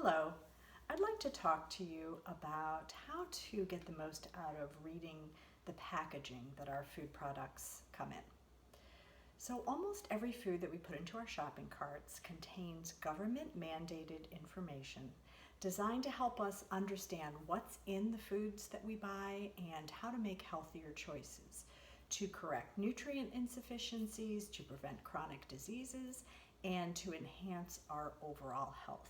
Hello. I'd like to talk to you about how to get the most out of reading the packaging that our food products come in. So almost every food that we put into our shopping carts contains government mandated information designed to help us understand what's in the foods that we buy and how to make healthier choices to correct nutrient insufficiencies, to prevent chronic diseases, and to enhance our overall health.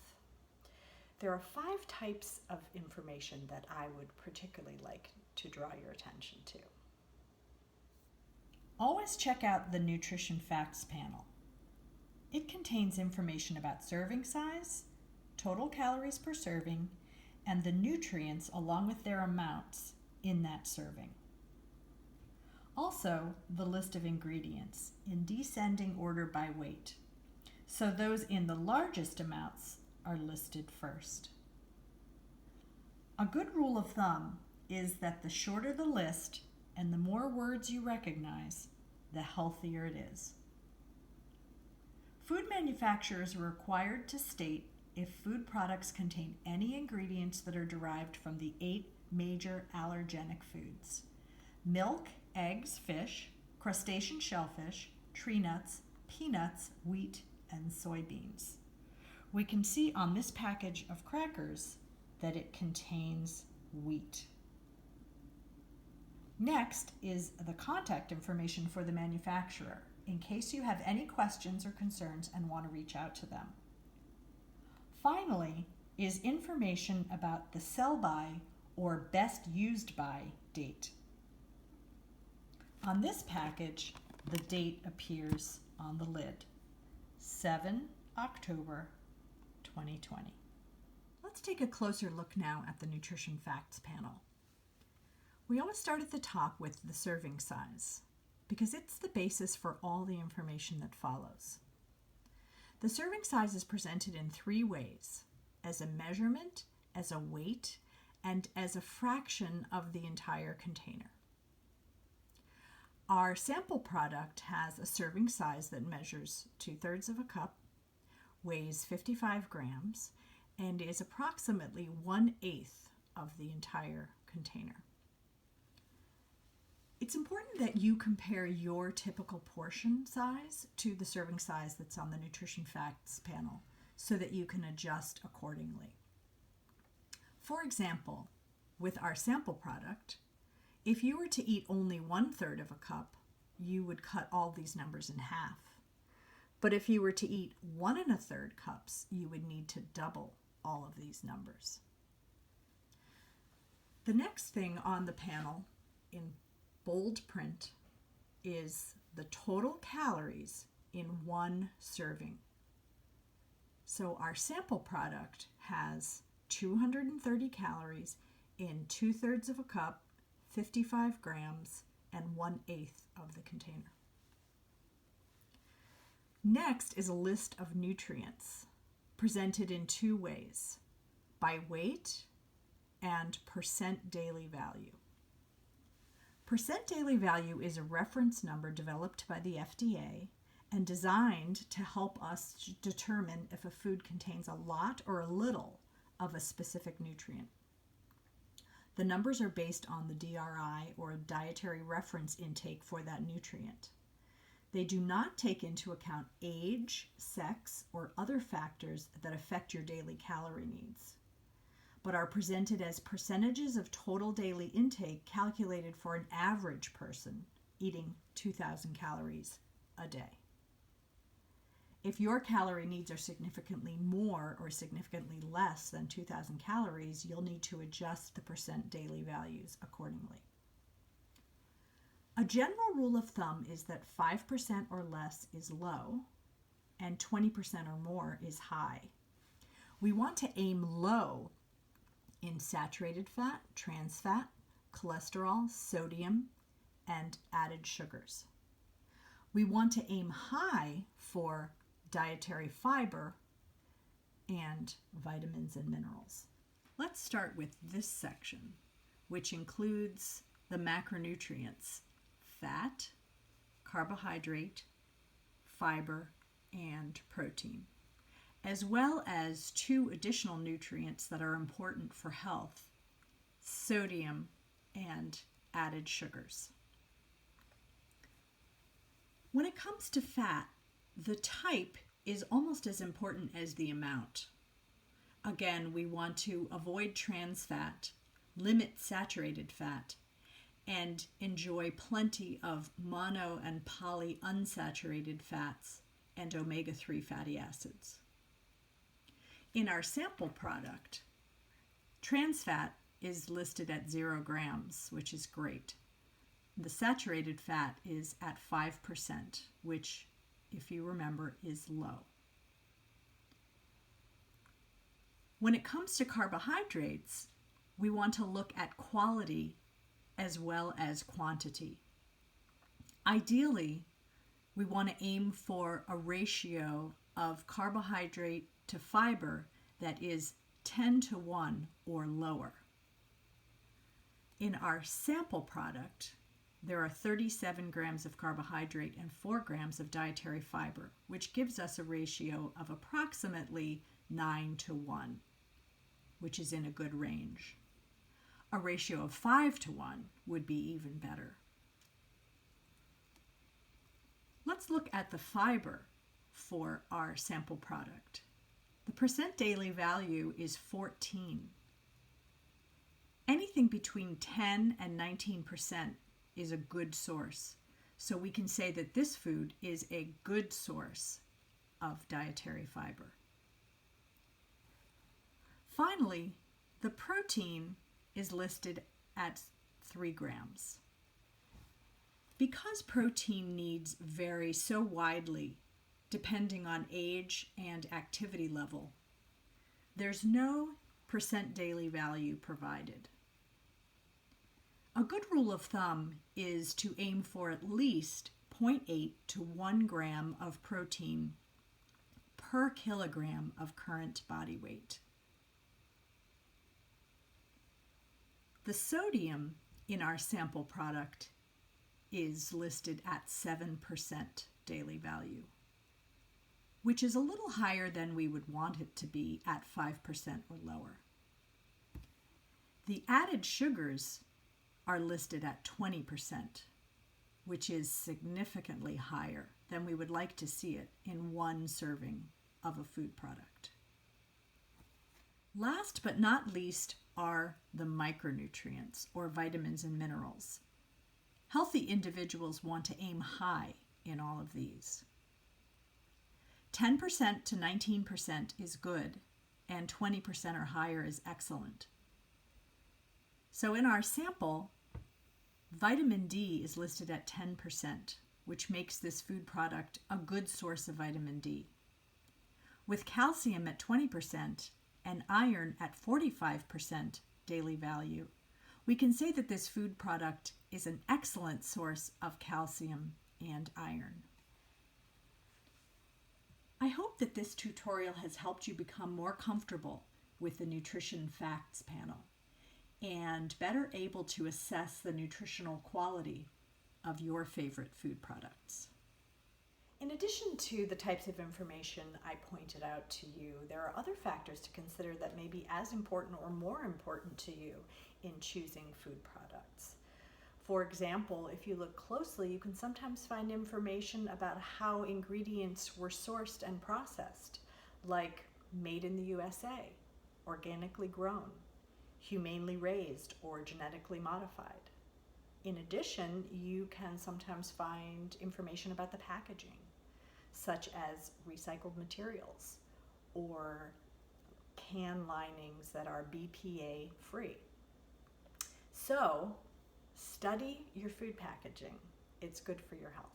There are 5 types of information that I would particularly like to draw your attention to. Always check out the Nutrition Facts panel. It contains information about serving size, total calories per serving, and the nutrients along with their amounts in that serving. Also, the list of ingredients in descending order by weight. So those in the largest amounts are listed first. A good rule of thumb is that the shorter the list and the more words you recognize, the healthier it is. Food manufacturers are required to state if food products contain any ingredients that are derived from the 8 major allergenic foods: milk, eggs, fish, crustacean shellfish, tree nuts, peanuts, wheat, and soybeans. We can see on this package of crackers that it contains wheat. Next is the contact information for the manufacturer in case you have any questions or concerns and want to reach out to them. Finally is information about the sell-by or best used by date. On this package, the date appears on the lid, 7 October 2020. Let's take a closer look now at the Nutrition Facts panel. We always start at the top with the serving size because it's the basis for all the information that follows. The serving size is presented in 3 ways: as a measurement, as a weight, and as a fraction of the entire container. Our sample product has a serving size that measures 2/3 of a cup, weighs 55 grams, and is approximately 1/8 of the entire container. It's important that you compare your typical portion size to the serving size that's on the Nutrition Facts panel so that you can adjust accordingly. For example, with our sample product, if you were to eat only 1/3 of a cup, you would cut all these numbers in half. But if you were to eat 1 1/3 cups, you would need to double all of these numbers. The next thing on the panel in bold print is the total calories in 1 serving. So our sample product has 230 calories in 2/3 of a cup, 55 grams, and 1/8 of the container. Next is a list of nutrients presented in 2 ways: by weight and percent daily value. Percent daily value is a reference number developed by the FDA and designed to help us determine if a food contains a lot or a little of a specific nutrient. The numbers are based on the DRI, or dietary reference intake, for that nutrient. They do not take into account age, sex, or other factors that affect your daily calorie needs, but are presented as percentages of total daily intake calculated for an average person eating 2,000 calories a day. If your calorie needs are significantly more or significantly less than 2,000 calories, you'll need to adjust the percent daily values accordingly. A general rule of thumb is that 5% or less is low and 20% or more is high. We want to aim low in saturated fat, trans fat, cholesterol, sodium, and added sugars. We want to aim high for dietary fiber and vitamins and minerals. Let's start with this section, which includes the macronutrients: fat, carbohydrate, fiber, and protein. as well as 2 additional nutrients that are important for health: sodium and added sugars. When it comes to fat, the type is almost as important as the amount. Again, we want to avoid trans fat, limit saturated fat, and enjoy plenty of mono and polyunsaturated fats and omega-3 fatty acids. In our sample product, trans fat is listed at 0 grams, which is great. The saturated fat is at 5%, which, if you remember, is low. When it comes to carbohydrates, we want to look at quality as well as quantity. Ideally, we want to aim for a ratio of carbohydrate to fiber that is 10-1 or lower. In our sample product, there are 37 grams of carbohydrate and 4 grams of dietary fiber, which gives us a ratio of approximately 9-1, which is in a good range. A ratio of 5-1 would be even better. Let's look at the fiber for our sample product. The percent daily value is 14. Anything between 10 and 19% is a good source. So we can say that this food is a good source of dietary fiber. Finally, the protein is listed at 3 grams. Because protein needs vary so widely depending on age and activity level, there's no percent daily value provided. A good rule of thumb is to aim for at least 0.8 to 1 gram of protein per kilogram of current body weight. The sodium in our sample product is listed at 7% daily value, which is a little higher than we would want it to be at 5% or lower. The added sugars are listed at 20%, which is significantly higher than we would like to see it in one serving of a food product. Last but not least are the micronutrients, or vitamins and minerals. Healthy individuals want to aim high in all of these. 10% to 19% is good, and 20% or higher is excellent. So in our sample, vitamin D is listed at 10%, which makes this food product a good source of vitamin D. With calcium at 20% and iron at 45% daily value, we can say that this food product is an excellent source of calcium and iron. I hope that this tutorial has helped you become more comfortable with the Nutrition Facts panel and better able to assess the nutritional quality of your favorite food products. In addition to the types of information I pointed out to you, there are other factors to consider that may be as important or more important to you in choosing food products. For example, if you look closely, you can sometimes find information about how ingredients were sourced and processed, like made in the USA, organically grown, humanely raised, or genetically modified. In addition, you can sometimes find information about the packaging, such as recycled materials or can linings that are BPA free. So, study your food packaging. It's good for your health.